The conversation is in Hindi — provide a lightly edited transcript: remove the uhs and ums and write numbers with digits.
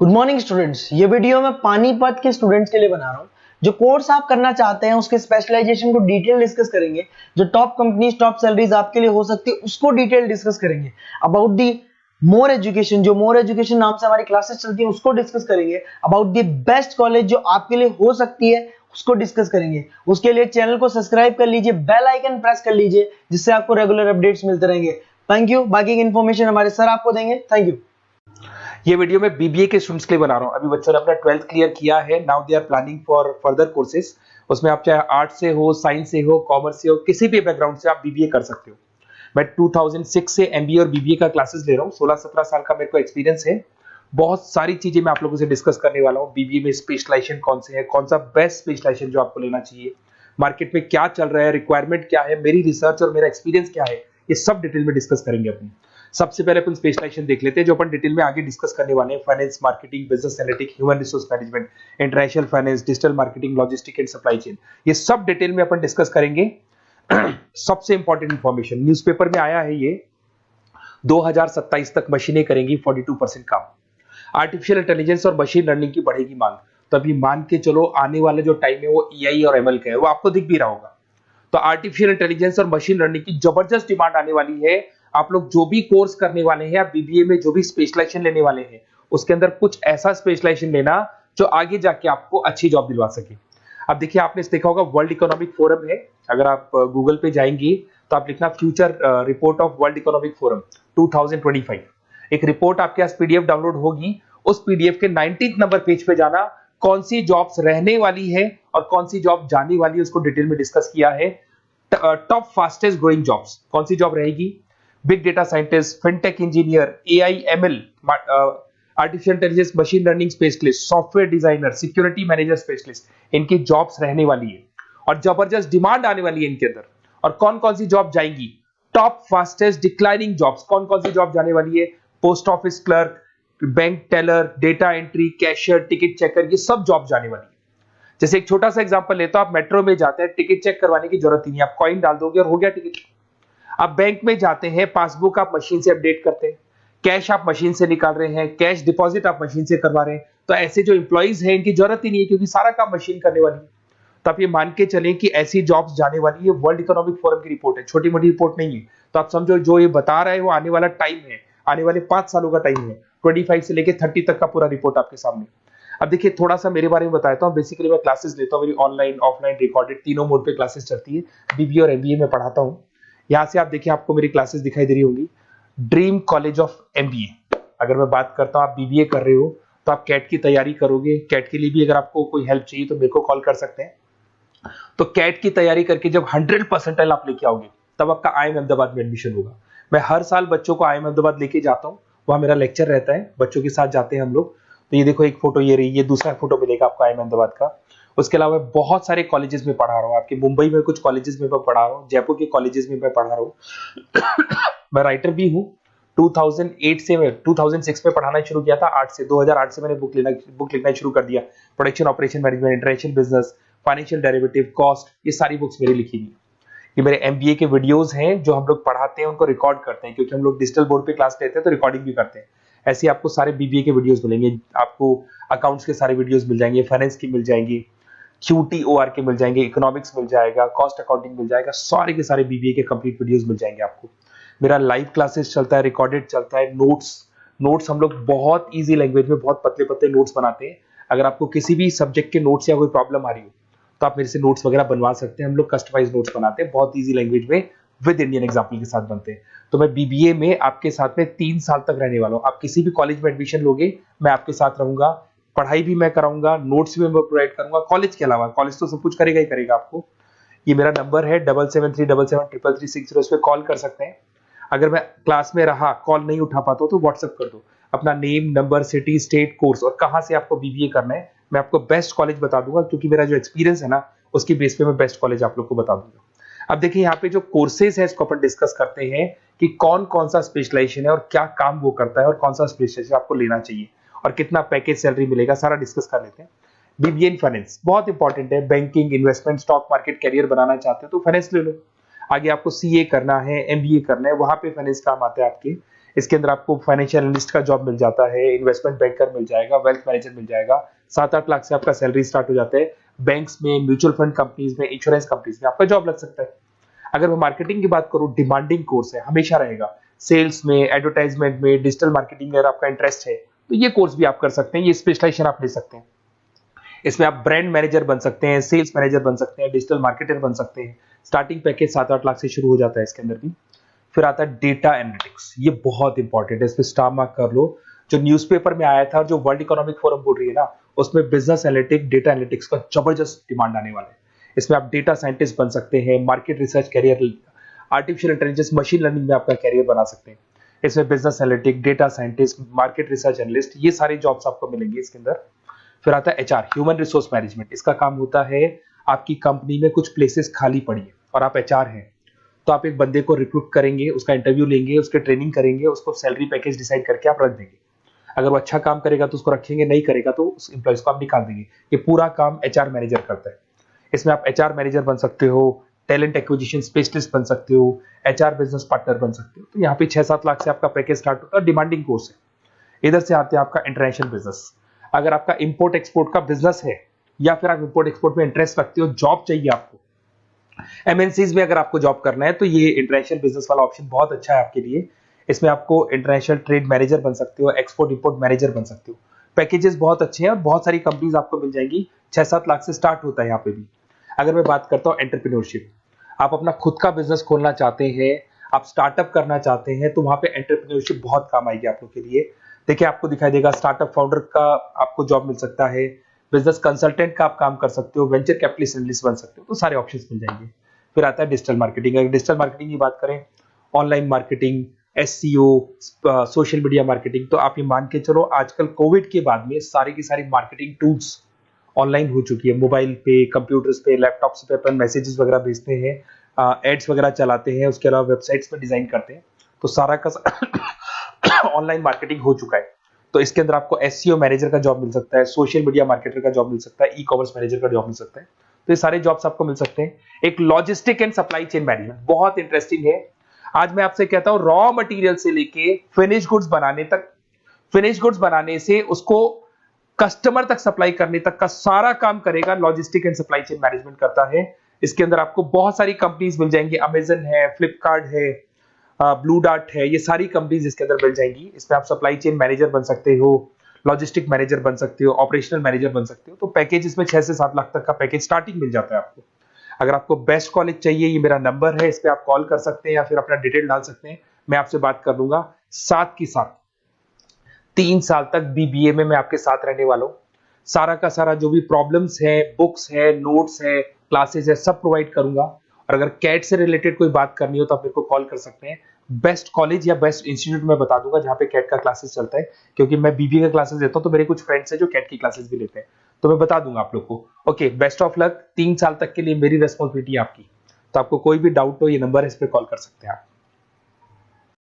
Good morning students. ये वीडियो मैं पानीपत के स्टूडेंट्स के लिए बना रहा हूँ। जो कोर्स आप करना चाहते हैं उसके स्पेशलाइजेशन को डिटेल डिस्कस करेंगे। जो टॉप कंपनीज टॉप सैलरीज आपके लिए हो सकती है उसको डिटेल डिस्कस करेंगे। अबाउट दी मोर एजुकेशन, जो मोर एजुकेशन नाम से हमारी क्लासेस चलती है उसको डिस्कस करेंगे। अबाउट दी बेस्ट कॉलेज जो आपके लिए हो सकती है उसको डिस्कस करेंगे। उसके लिए चैनल को सब्सक्राइब कर लीजिए, बेल आइकन प्रेस कर लीजिए, जिससे आपको रेगुलर अपडेट्स मिलते रहेंगे। Thank you. बाकी की इन्फॉर्मेशन हमारे सर आपको देंगे। Thank you. ये वीडियो मैं बीबीए के स्टूडेंट्स के लिए बना रहा हूँ। अभी बच्चों ने अपना 12th क्लियर किया है, now they are planning for further courses. उसमें आप चाहे आर्ट से हो, साइंस से हो, कॉमर्स से हो, किसी भी बैकग्राउंड से आप बीबीए कर सकते हो। मैं 2006 से एमबीए और बीबीए का क्लासेस ले रहा हूँ। 16-17 साल का मेरे को एक्सपीरियंस है। बहुत सारी चीजें मैं आप लोगों से डिस्कस करने वाला हूँ। बीबीए में स्पेशलाइजेशन कौन से है, कौन सा बेस्ट स्पेशलाइजेशन जो आपको लेना चाहिए, मार्केट में क्या चल रहा है, रिक्वायरमेंट क्या है, मेरी रिसर्च और मेरा एक्सपीरियंस क्या है, ये सब डिटेल में डिस्कस करेंगे अपनी। सबसे पहले अपन स्पेशलाइजेशन देख लेते हैं जो अपन डिटेल में आगे डिस्कस करने वाले हैं। Finance, marketing, business analytics, human resource management, international finance, digital marketing, logistic and supply chain, ये सब डिटेल में अपन डिस्कस करेंगे। सबसे इंपॉर्टेंट इंफॉर्मेशन न्यूज़पेपर में आया है, ये 2027 तक मशीनें करेंगी 42% काम। आर्टिफिशियल इंटेलिजेंस और मशीन लर्निंग की बढ़ेगी मांग। तो अभी मान के चलो आने वाला जो टाइम है वो एआई और एमएल का है, वो आपको दिख भी रहा होगा। तो आर्टिफिशियल इंटेलिजेंस और मशीन लर्निंग की जबरदस्त डिमांड आने वाली है। आप लोग जो भी कोर्स करने वाले हैं या बीबीए में जो भी स्पेशलाइजेशन लेने वाले हैं, उसके अंदर कुछ ऐसा स्पेशलाइजेशन लेना जो आगे जाके आपको अच्छी जॉब दिलवा सके। अब देखिए, आपने देखा होगा वर्ल्ड इकोनॉमिक फोरम है। अगर आप गूगल पे जाएंगे तो आप लिखना future report of world economic forum 2025। एक रिपोर्ट आपके पास पीडीएफ डाउनलोड होगी। उस पीडीएफ के 19th नंबर पेज पे जाना, कौन सी जॉब्स रहने वाली है और कौन सी जॉब जाने वाली है उसको डिटेल में डिस्कस किया है। टॉप फास्टेस्ट ग्रोइंग जॉब्स, कौन सी जॉब रहेगी? Big data scientist, fintech engineer, AI ML, artificial intelligence, machine learning specialist, software designer, security manager specialist, इनकी जॉब्स रहने वाली है और जबरदस्त डिमांड आने वाली है इनके अंदर। और कौन कौन सी जॉब जाएंगी? टॉप फास्टेस्ट डिक्लाइनिंग जॉब्स, कौन कौन सी जॉब जाने वाली है? Post office clerk, bank teller, data entry, cashier, ticket checker, ये सब जॉब जाने वाली है। जैसे एक छोटा सा एग्जांपल लेता हूं, आप मेट्रो में जाते हैं, टिकट चेक करवाने की जरूरत ही नहीं, आप कॉइन डाल दोगे और हो गया टिकट। आप बैंक में जाते हैं, पासबुक आप मशीन से अपडेट करते हैं, कैश आप मशीन से निकाल रहे हैं, कैश डिपॉजिट आप मशीन से करवा रहे हैं। तो ऐसे जो एम्प्लॉइज हैं इनकी जरूरत ही नहीं है, क्योंकि सारा काम मशीन करने वाली है। तो आप ये मान के चलें कि ऐसी जॉब्स जाने वाली है। वर्ल्ड इकोनॉमिक फोरम की रिपोर्ट है, छोटी मोटी रिपोर्ट नहीं है। तो आप समझो जो ये बता रहा है वो आने वाला टाइम है, आने वाले 5 सालों का टाइम है। 25 से लेके 30 तक का पूरा रिपोर्ट आपके सामने। अब देखिए, थोड़ा सा मेरे बारे में बताता हूँ। बेसिकली मैं क्लासेस लेता हूँ, मेरी ऑनलाइन, ऑफलाइन, रिकॉर्डेड, तीनों मोड पे क्लासेस चलती है। बीबीए और एमबीए में पढ़ाता हूँ। यहाँ से आप देखिए, आपको मेरी क्लासेस दिखाई दे रही होंगी। Dream college of MBA. अगर मैं बात करता हूँ, आप बीबीए कर रहे हो तो आप कैट की तैयारी करोगे। कैट के लिए भी अगर आपको कोई हेल्प चाहिए तो मेरे को कॉल कर सकते हैं। तो कैट की तैयारी करके जब 100% आप लेके आओगे तब आपका आईएम अहमदाबाद में एडमिशन होगा। मैं हर साल बच्चों को आईएम अहमदाबाद लेके जाता हूँ, वहां मेरा लेक्चर रहता है, बच्चों के साथ जाते हैं हम लोग। तो ये देखो, एक फोटो ये रही, ये दूसरा फोटो मिलेगा आपको आईएम अहमदाबाद का। उसके अलावा बहुत सारे कॉलेजेस में पढ़ा रहा हूँ। आपके मुंबई में कुछ कॉलेजेस में मैं पढ़ा रहा हूँ, जयपुर के कॉलेजेस में मैं पढ़ा रहा हूँ। मैं राइटर भी हूँ। 2008 से मैं 2006 में पढ़ाना शुरू किया था। 2008 से मैंने बुक लिखना शुरू कर दिया। Production operation management, international business, financial derivative, cost, ये सारी बुक्स मेरी लिखी हुई। ये मेरे एमबीए के वीडियोस हैं जो हम लोग पढ़ाते हैं, उनको रिकॉर्ड करते हैं, क्योंकि हम लोग डिजिटल बोर्ड पे क्लास लेते हैं तो रिकॉर्डिंग भी करते हैं। ऐसे आपको सारे बीबीए के वीडियोस मिलेंगे। आपको अकाउंट्स के सारे वीडियोस मिल जाएंगे, फाइनेंस की मिल जाएंगी, क्यूटीओआर के मिल जाएंगे, इकोनॉमिक्स मिल जाएगा, कॉस्ट अकाउंटिंग मिल जाएगा, सारे के सारे बीबीए के कंप्लीट वीडियोस मिल जाएंगे आपको। मेरा लाइव क्लासेस चलता है, रिकॉर्डेड चलता है। नोट्स हम लोग बहुत ईजी लैंग्वेज में बहुत पतले पतले नोट्स बनाते हैं। अगर आपको किसी भी सब्जेक्ट के नोट्स या कोई प्रॉब्लम आ रही हो तो आप मेरे से नोट्स वगैरह बनवा सकते हैं। हम लोग कस्टमाइज नोट्स बनाते हैं, बहुत ईजी लैंग्वेज में, विद इंडियन एग्जाम्पल के साथ बनते हैं। तो मैं बीबीए में आपके साथ में 3 साल तक रहने वाला हूँ। आप किसी भी कॉलेज में एडमिशन लोगे, मैं आपके साथ रहूंगा, पढ़ाई भी मैं कराऊंगा, नोट्स भी मैं प्रोवाइड करूंगा। कॉलेज के अलावा, कॉलेज तो सब कुछ करेगा ही करेगा आपको। ये मेरा नंबर है 7737733360, इस पे कॉल कर सकते हैं। अगर मैं क्लास में रहा, कॉल नहीं उठा पाता तो व्हाट्सएप कर दो अपना name, number, city, state, course और कहां से आपको बीबीए करना है। मैं आपको बेस्ट कॉलेज बता दूंगा, क्योंकि मेरा जो एक्सपीरियंस है ना, उसकी बेस पे मैं बेस्ट कॉलेज आप लोग को बता दूंगा। अब देखिए, यहाँ पे जो कोर्सेज है इसको अपन डिस्कस करते हैं कि कौन कौन सा स्पेशलाइजेशन है और क्या काम वो करता है और कौन सा स्पेशलाइजेशन आपको लेना चाहिए और कितना पैकेज सैलरी मिलेगा, सारा डिस्कस कर लेते हैं। बीबीए इन फाइनेंस बहुत इंपॉर्टेंट है। Banking, investment, stock market, career बनाना चाहते हो तो फाइनेंस ले लो। आगे आपको सीए करना है, एमबीए करना है, वहां पे फाइनेंस काम आता है आपके। इसके अंदर आपको फाइनेंशियल एनालिस्ट का जॉब मिल जाता है, इन्वेस्टमेंट बैंकर मिल जाएगा, वेल्थ मैनेजर मिल जाएगा। 7-8 लाख से आपका सैलरी स्टार्ट हो जाता है। बैंक्स में, म्यूचुअल फंड कंपनीज में, इंश्योरेंस कंपनीज में आपका जॉब लग सकता है। अगर मैं मार्केटिंग की बात करूं, डिमांडिंग कोर्स है, हमेशा रहेगा। सेल्स में, एडवर्टाइजमेंट में, डिजिटल मार्केटिंग में अगर आपका इंटरेस्ट है तो ये कोर्स भी आप कर सकते हैं, ये स्पेशलाइजेशन आप ले सकते हैं। इसमें आप ब्रांड मैनेजर बन सकते हैं, सेल्स मैनेजर बन सकते हैं, डिजिटल मार्केटर बन सकते हैं। स्टार्टिंग पैकेज 7-8 लाख से शुरू हो जाता है इसके अंदर भी। फिर आता है डेटा एनालिटिक्स, ये बहुत इंपॉर्टेंट है, इस पर स्टार मार्क कर लो। जो न्यूज़पेपर में आया था, जो वर्ल्ड इकोनॉमिक फोरम बोल रही है ना, उसमें बिजनेस एनालिटिक्स, डेटा एनालिटिक्स का जबरदस्त डिमांड आने वाला है। इसमें आप डेटा साइंटिस्ट बन सकते हैं, market research career, artificial intelligence, machine learning में आपका कैरियर बना सकते हैं। इसमें business analytic, data scientist, market research analyst, ये सारे जॉब्स आपको मिलेंगे इसके अंदर। फिर आता है एचआर, ह्यूमन रिसोर्स मैनेजमेंट। इसका काम होता है, आपकी कंपनी में कुछ प्लेसेस खाली पड़ी है और आप एचआर हैं, तो आप एक बंदे को रिक्रूट करेंगे, उसका इंटरव्यू लेंगे, उसके ट्रेनिंग करेंगे, उसको सैलरी पैकेज डिसाइड करके आप रख देंगे। अगर वो अच्छा काम करेगा तो उसको रखेंगे, नहीं करेगा तो उस एम्प्लॉइज को आप निकाल देंगे। ये पूरा काम एचआर मैनेजर करता है। इसमें आप एचआर मैनेजर बन सकते हो, टैलेंट एक्विजिशन स्पेशलिस्ट बन सकते हो, एचआर बिजनेस पार्टनर बन सकते हो। तो यहाँ पे 6-7 लाख से आपका पैकेज स्टार्ट होता है, डिमांडिंग कोर्स है। इधर से आते हैं आपका इंटरनेशनल बिजनेस। अगर आपका इंपोर्ट एक्सपोर्ट का बिजनेस है या फिर आप इंपोर्ट एक्सपोर्ट में इंटरेस्ट रखते हो, जॉब चाहिए आपको, एमएनसीज में अगर आपको जॉब करना है, तो ये इंटरनेशनल बिजनेस वाला ऑप्शन बहुत अच्छा है आपके लिए। इसमें आपको इंटरनेशनल ट्रेड मैनेजर बन सकते हो, एक्सपोर्ट इंपोर्ट मैनेजर बन सकते हो। पैकेजेस बहुत अच्छे हैं और बहुत सारी कंपनीज आपको मिल जाएंगी। 6-7 लाख से स्टार्ट होता है यहाँ पे भी। अगर मैं बात करता हूँ एंटरप्रेन्योरशिप, आप अपना खुद का बिजनेस खोलना चाहते हैं, आप स्टार्टअप करना चाहते हैं, तो वहां पे एंटरप्रेन्योरशिप बहुत काम आएगी आप लोग के लिए। देखिए, आपको दिखाई देगा स्टार्टअप फाउंडर का आपको जॉब मिल सकता है, बिजनेस कंसल्टेंट का आप काम कर सकते हो, वेंचर कैपिटलिस्ट एनालिस्ट बन सकते हो, तो सारे ऑप्शंस मिल जाएंगे। फिर आता है डिजिटल मार्केटिंग। अगर डिजिटल मार्केटिंग की बात करें, online marketing, SEO, social media marketing, तो आप ये मान के चलो आजकल कोविड के बाद में सारी की सारी मार्केटिंग टूल्स ऑनलाइन हो चुकी है। मोबाइल पे, कंप्यूटर्स पे, लैपटॉप्स पे अपन मैसेजेस वगैरह भेजते हैं, एड्स वगैरह चलाते हैं, उसके अलावा वेबसाइट्स पे डिजाइन करते हैं, तो सारा का ऑनलाइन मार्केटिंग हो चुका है। तो इसके अंदर आपको एसईओ मैनेजर का जॉब मिल सकता है, सोशल मीडिया मार्केटर का जॉब मिल सकता है, ई कॉमर्स मैनेजर का जॉब मिल सकता है। तो ये सारे जॉब्स आपको मिल सकते हैं। एक logistic and supply chain management बहुत इंटरेस्टिंग है। आज मैं आपसे कहता हूं, रॉ मटेरियल से लेके फिनिश गुड्स बनाने तक, फिनिश गुड्स बनाने से उसको कस्टमर तक सप्लाई करने तक का सारा काम करेगा logistic and supply chain management करता है। इसके अंदर आपको बहुत सारी कंपनीज मिल जाएंगी, अमेजन है, फ्लिपकार्ट है, ब्लू डार्ट है, ये सारी कंपनीज इसके अंदर मिल जाएंगी। इसमें आप सप्लाई चेन मैनेजर बन सकते हो, लॉजिस्टिक मैनेजर बन सकते हो, ऑपरेशनल मैनेजर बन सकते हो। तो पैकेज इसमें 6 से 7 लाख तक का पैकेज स्टार्टिंग मिल जाता है आपको। अगर आपको बेस्ट कॉलेज चाहिए, ये मेरा नंबर है, इस पे आप कॉल कर सकते हैं या फिर अपना डिटेल डाल सकते हैं, मैं आपसे बात कर लूंगा। साथ की साथ 3 साल तक बीबीए में मैं आपके साथ रहने वाला हूँ। सारा का सारा जो भी प्रॉब्लम्स है, बुक्स है, नोट्स है, क्लासेस है, सब प्रोवाइड करूंगा। और अगर कैट से रिलेटेड कोई बात करनी हो तो आप मेरे को कॉल कर सकते हैं। बेस्ट कॉलेज या बेस्ट इंस्टीट्यूट में बता दूंगा जहां पे कैट का क्लासेस चलता है, क्योंकि मैं बीबीए का क्लासेस देता हूं, तो मेरे कुछ फ्रेंड्स हैं जो कैट की क्लासेस भी लेते हैं, तो मैं बता दूंगा आप लोग को। Okay, best of luck. 3 साल तक के लिए मेरी रेस्पॉन्सिबिलिटी आपकी। तो आपको कोई भी डाउट हो, ये नंबर है, इस पर कॉल कर सकते हैं आप।